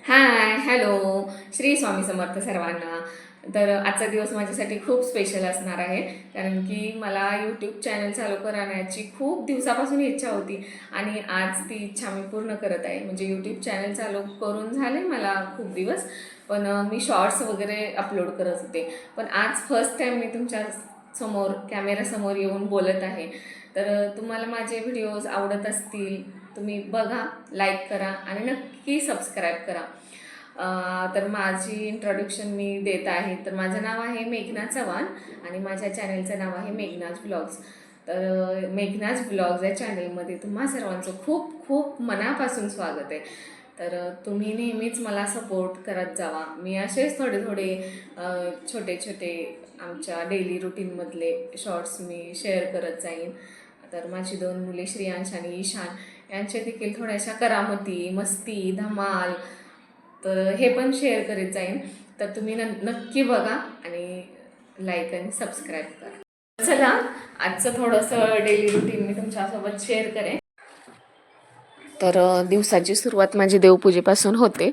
Hi hello. Shri Swami Samarth सर्वांना. तर आजचा दिवस माझ्यासाठी खूप स्पेशल असणार आहे, कारण की मला यूट्यूब चॅनल चालू करण्याची खूप दिवसापासून इच्छा होती आणि आज ती इच्छा मी पूर्ण करत आहे. म्हणजे यूट्यूब चॅनल चालू करून झाले मला खूप दिवस, पण मी शॉर्ट्स वगैरे अपलोड करत होते. पण आज फर्स्ट टाईम मी तुमच्या समोर कॅमेरासमोर येऊन बोलत आहे. तर तुम्हाला माझे व्हिडिओज आवडत असतील, तुम्ही बघा, लाईक करा आणि नक्की सबस्क्राईब करा. तर माझी इंट्रोडक्शन मी देत आहे. तर माझं नाव आहे मेघना चव्हाण आणि माझ्या चॅनलचं नाव आहे मेघनाज व्लॉग्स. तर मेघनाज व्लॉग्स या चॅनलमध्ये तुम्हा सर्वांचं खूप खूप मनापासून स्वागत आहे. तर तुम्ही नेहमीच मला सपोर्ट करत जावा. मी असेच थोडे थोडे छोटे छोटे आमच्या डेली रुटीनमधले शॉर्ट्स मी शेअर करत जाईन. तर माझी 2 मुले श्रेयांश आणि ईशान यांच्या देखील थोड्याशा करामती, मस्ती, धमाल, तर हे पण शेअर करीत जाईन. तर तुम्ही नक्की बघा आणि लाईक आणि सबस्क्राईब करा. चला, आजचं थोडंसं डेली रुटीन मी तुमच्यासोबत शेअर करेन. तर दिवसाची सुरुवात माझी देवपूजेपासून होते,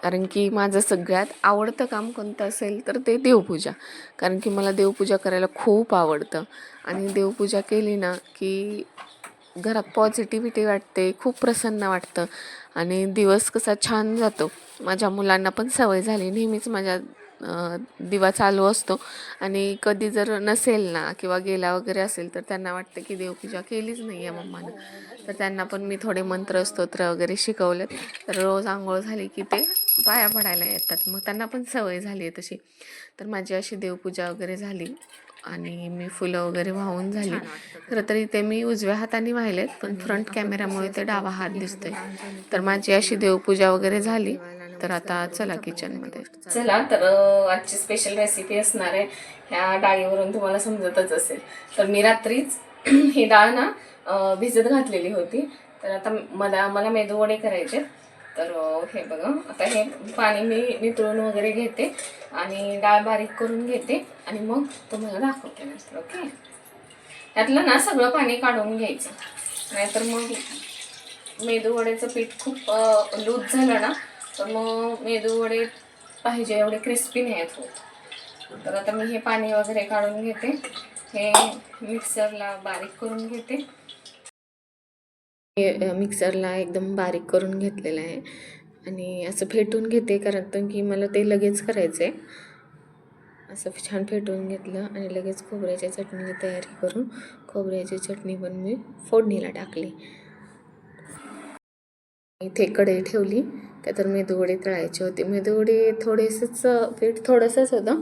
कारण की माझं सगळ्यात आवडतं काम कोणतं असेल तर ते देवपूजा. कारण की मला देवपूजा करायला खूप आवडतं आणि देवपूजा केली ना की घरात पॉझिटिव्हिटी वाटते, खूप प्रसन्न वाटतं आणि दिवस कसा छान जातो. माझ्या मुलांना पण सवय झाली, नेहमीच माझ्या दिवा चालू असतो आणि कधी जर नसेल ना किंवा गेला वगैरे असेल तर त्यांना वाटतं की देवपूजा केलीच नाही आहे मम्मानं. तर त्यांना पण मी थोडे मंत्र स्तोत्र वगैरे शिकवलेत. तर रोज आंघोळ झाली की ते पाया पडायला येतात, मग त्यांना पण सवय झाली आहे तशी. तर माझी अशी देवपूजा वगैरे झाली आणि मी फुलं वगैरे वाहून झाली. खरं तर इथे मी उजव्या हाताने वाहिलेत, पण फ्रंट कॅमेरामुळे ते डावा हात दिसतोय. तर माझी अशी देवपूजा वगैरे झाली. तर आता चला किचनमध्ये. चला, तर आजची स्पेशल रेसिपी असणार आहे. ह्या डाळीवरून तुम्हाला समजतच असेल. तर मी रात्रीच ही डाळ ना भिजत घातलेली होती. तर आता मला मेदूवडे करायचे. तर हे बघा, आता हे पाणी मी नितळून वगैरे घेते आणि डाळ बारीक करून घेते आणि मग तुम्हाला दाखवते नंतर. ओके, यातलं ना सगळं पाणी काढून घ्यायचं, नाहीतर मग मेदूवड्याचं पीठ खूप लूज झालं ना तर मग मेदूवडे पाहिजे एवढे क्रिस्पी नाही होत. तर आता मी हे पाणी वगैरे काढून घेते, हे मिक्सरला बारीक करून घेते. हे मिक्सरला एकदम बारीक करून घेतलेलं आहे आणि असं फेटून घेते, कारण की मला ते लगेच करायचं आहे. असं छान फेटून घेतलं आणि लगेच खोबऱ्याच्या चटणीची तयारी करून खोबऱ्याची चटणी पण मी फोडणीला टाकली. इथे कढई ठेवली, का तर मेदूवडे तळायचे होते. मेदूवडे थोडेसेच पीठ थोडंसंच होतं,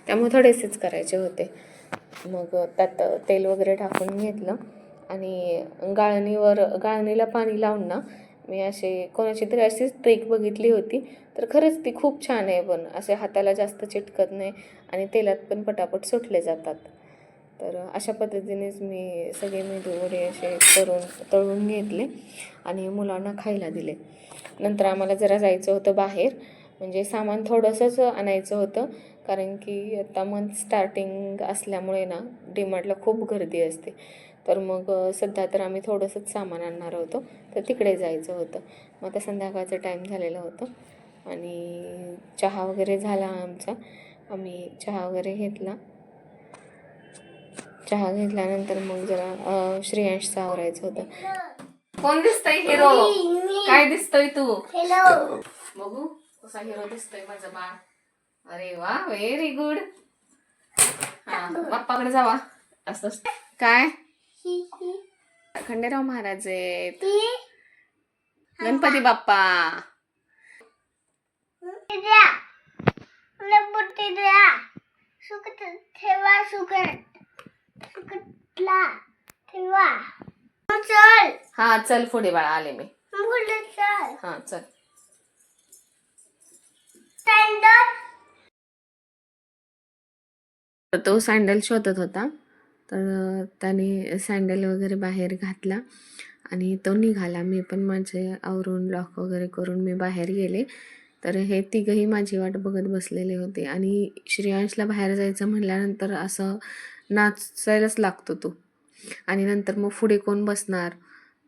त्यामुळे थोडेसेच करायचे होते. मग त्यात तेल वगैरे टाकून घेतलं आणि गाळणीला पाणी लावून ना मी असे कोणाची तरी अशीच ट्रिक बघितली होती. तर खरंच ती खूप छान आहे, पण असे हाताला जास्त चिटकत नाही आणि तेलात पण पटापट सुटले जातात. तर अशा पद्धतीनेच मी सगळे मेदूवडे असे तळून घेतले आणि मुलांना खायला दिले. नंतर आम्हाला जरा जायचं होतं बाहेर, म्हणजे सामान थोडंसंच आणायचं होतं, कारण की आता मंथ स्टार्टिंग असल्यामुळे ना डीमार्टला खूप गर्दी असते. तर मग सध्या तर आम्ही थोडंसंच सामान आणणार होतो, तर तिकडे जायचं होतं. मग आता संध्याकाळचं टाईम झालेलं होतं आणि चहा वगैरे झाला आमचा. आम्ही चहा वगैरे घेतला. चहा घेतल्यानंतर मग जरा श्रेयांशचं आवरायचं होतं. कोण दिसतंय हिरो? काय दिसतोय तू? बघू कसा हिरो दिसतोय माझा बाळ. अरे वा, व्हेरी गुड. हा, बाप्पाकडे जावा. असं काय? खंडेराव महाराज आहेत, गणपती बाप्पा. हा चल पुढे बाळा, आले मी. हा चल. तो सँडल शोधत होता, तर त्याने सँडल वगैरे बाहेर घातला आणि तो निघाला. मी पण माझे आवरून लॉक वगैरे करून मी बाहेर गेले. तर हे तिघंही माझी वाट बघत बसलेले होते आणि श्रेयांशला बाहेर जायचं म्हटल्यानंतर असं नाचायलाच लागतो तो, आणि नंतर मग पुढे कोण बसणार,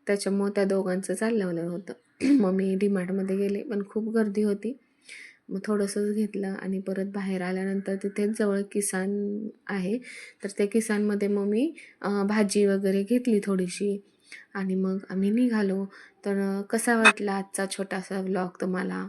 त्याच्यामुळं त्या दोघांचं चाललं होतं. मग मी डीमार्टमध्ये गेले, पण खूप गर्दी होती. मग थोडंसंच घेतलं आणि परत बाहेर आल्यानंतर तिथेच जवळ किसान आहे, तर त्या किसानमध्ये मग मी भाजी वगैरे घेतली थोडीशी आणि मग आम्ही निघालो. तर कसा वाटला आजचा छोटासा व्लॉग तुम्हाला?